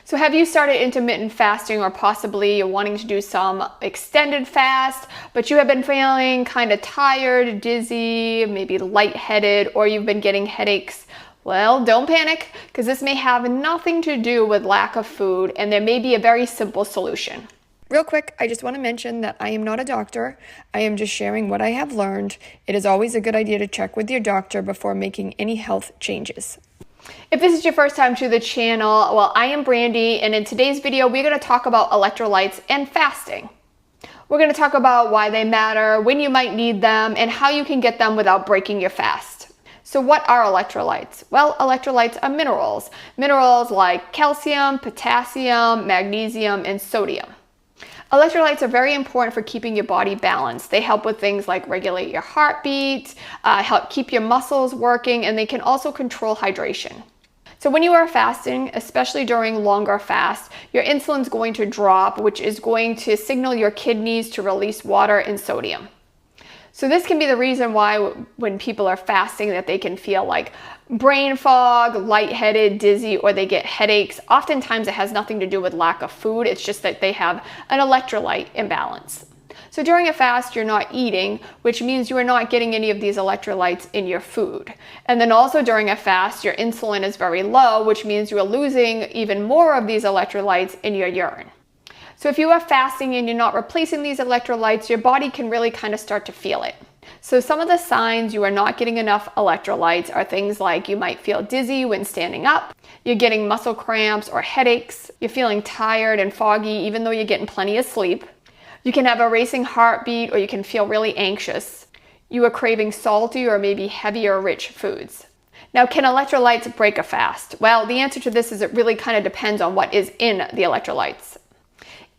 So have you started intermittent fasting, or possibly you're wanting to do some extended fast, but you have been feeling kind of tired, dizzy, maybe lightheaded, or you've been getting headaches? Well, don't panic, because this may have nothing to do with lack of food, and there may be a very simple solution. Real quick, I just want to mention that I am not a doctor. I am just sharing what I have learned. It is always a good idea to check with your doctor before making any health changes. If this is your first time to the channel, well, I am Brandy, and in today's video, we're going to talk about electrolytes and fasting. We're going to talk about why they matter, when you might need them, and how you can get them without breaking your fast. So what are electrolytes? Well, electrolytes are minerals. Minerals like calcium, potassium, magnesium, and sodium. Electrolytes are very important for keeping your body balanced. They help with things like regulate your heartbeat, help keep your muscles working, and they can also control hydration. So when you are fasting, especially during longer fasts, your insulin is going to drop, which is going to signal your kidneys to release water and sodium. So this can be the reason why when people are fasting that they can feel like brain fog, lightheaded, dizzy, or they get headaches. Oftentimes it has nothing to do with lack of food. It's just that they have an electrolyte imbalance. So during a fast, you're not eating, which means you are not getting any of these electrolytes in your food. And then also during a fast, your insulin is very low, which means you are losing even more of these electrolytes in your urine. So if you are fasting and you're not replacing these electrolytes, your body can really kind of start to feel it. So some of the signs you are not getting enough electrolytes are things like you might feel dizzy when standing up, you're getting muscle cramps or headaches, you're feeling tired and foggy even though you're getting plenty of sleep, you can have a racing heartbeat, or you can feel really anxious, you are craving salty or maybe heavier rich foods. Now, can electrolytes break a fast? Well, the answer to this is it really kind of depends on what is in the electrolytes.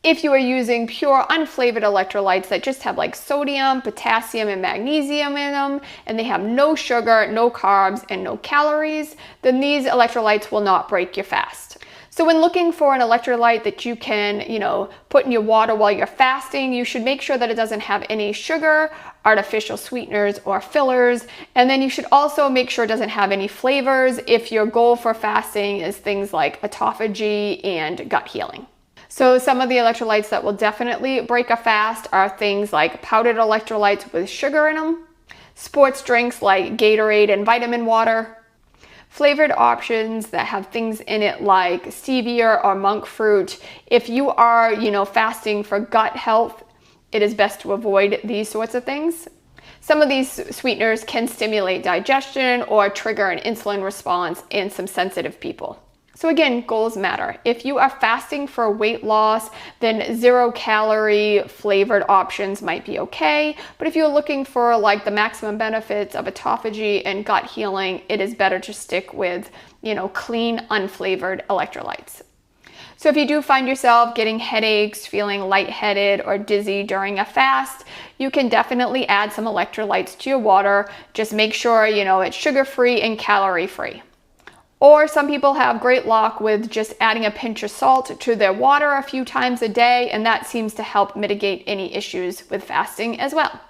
If you are using pure unflavored electrolytes that just have like sodium, potassium, and magnesium in them, and they have no sugar, no carbs, and no calories, then these electrolytes will not break your fast. So when looking for an electrolyte that you can, put in your water while you're fasting, you should make sure that it doesn't have any sugar, artificial sweeteners, or fillers. And then you should also make sure it doesn't have any flavors if your goal for fasting is things like autophagy and gut healing. So some of the electrolytes that will definitely break a fast are things like powdered electrolytes with sugar in them, sports drinks like Gatorade and vitamin water, flavored options that have things in it like stevia or monk fruit. If you are, fasting for gut health, it is best to avoid these sorts of things. Some of these sweeteners can stimulate digestion or trigger an insulin response in some sensitive people. So again, goals matter. If you are fasting for weight loss, then 0-calorie flavored options might be okay. But if you're looking for like the maximum benefits of autophagy and gut healing, it is better to stick with, clean, unflavored electrolytes. So if you do find yourself getting headaches, feeling lightheaded or dizzy during a fast, you can definitely add some electrolytes to your water. Just make sure, it's sugar-free and calorie-free. Or some people have great luck with just adding a pinch of salt to their water a few times a day, and that seems to help mitigate any issues with fasting as well.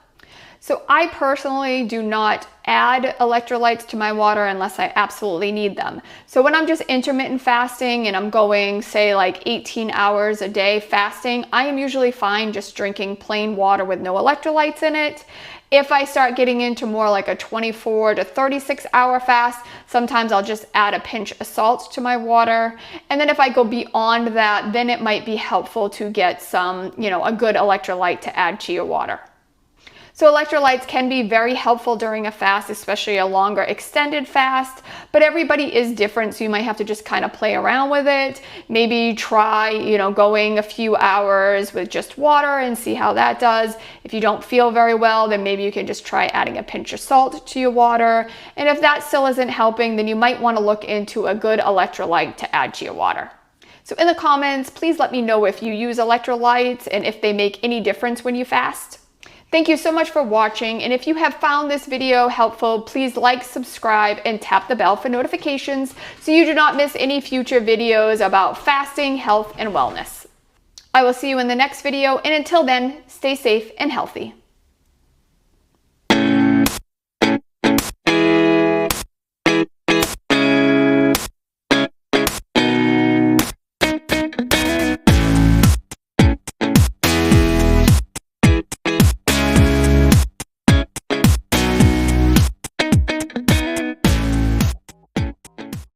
So I personally do not add electrolytes to my water unless I absolutely need them. So when I'm just intermittent fasting and I'm going, say, like 18 hours a day fasting, I am usually fine just drinking plain water with no electrolytes in it. If I start getting into more like a 24 to 36 hour fast, sometimes I'll just add a pinch of salt to my water. And then if I go beyond that, then it might be helpful to get some, a good electrolyte to add to your water. So electrolytes can be very helpful during a fast, especially a longer extended fast, but everybody is different, so you might have to just kind of play around with it. Maybe try, going a few hours with just water and see how that does. If you don't feel very well, then maybe you can just try adding a pinch of salt to your water. And if that still isn't helping, then you might want to look into a good electrolyte to add to your water. So in the comments, please let me know if you use electrolytes and if they make any difference when you fast. Thank you so much for watching, and if you have found this video helpful, please like, subscribe, and tap the bell for notifications so you do not miss any future videos about fasting, health, and wellness. I will see you in the next video, and until then, stay safe and healthy.